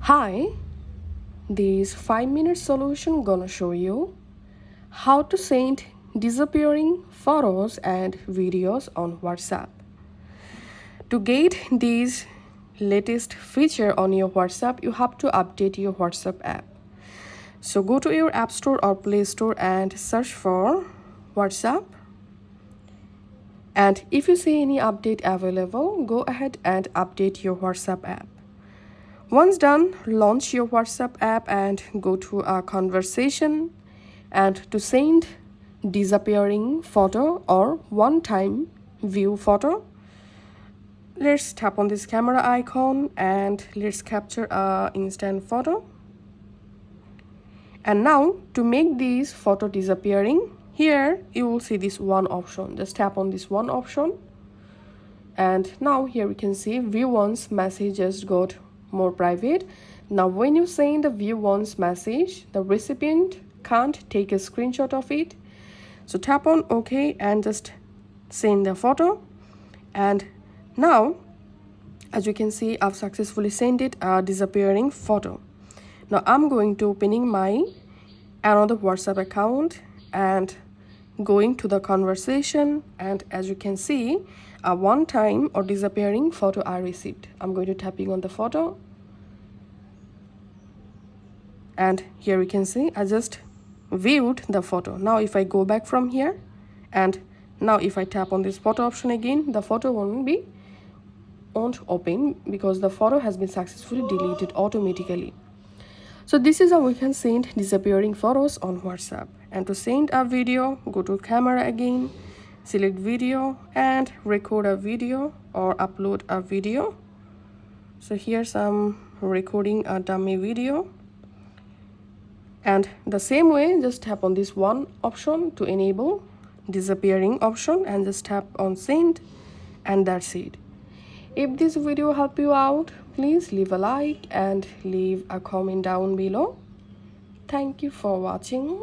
Hi, this 5-minute solution gonna show you how to send disappearing photos and videos on WhatsApp. To get this latest feature on your WhatsApp, you have to update your WhatsApp app. So go to your App Store or Play Store and search for WhatsApp. And if you see any update available, go ahead and update your WhatsApp app. Once done, launch your WhatsApp app and go to a conversation, and to send disappearing photo or one-time view photo, let's tap on this camera icon and let's capture a instant photo. And now to make this photo disappearing, here you will see this one option. Just tap on this one option, and now here we can see view once message just got more private. Now when you send the view once message, the recipient can't take a screenshot of it. So tap on OK and just send the photo. And now as you can see, I've successfully sent it a disappearing photo. Now I'm going to opening my another WhatsApp account and going to the conversation, and as you can see, a one-time or disappearing photo I received. I'm going to tapping on the photo, and here we can see I just viewed the photo. Now if I go back from here, and now if I tap on this photo option again, the photo won't open because the photo has been successfully deleted automatically. So this is how we can send disappearing photos on WhatsApp. And to send a video, go to camera again, select video and record a video or upload a video. So here's I'm recording a dummy video. And the same way, just tap on this one option to enable disappearing option and just tap on send, and that's it. If this video helped you out, please leave a like and leave a comment down below. Thank you for watching.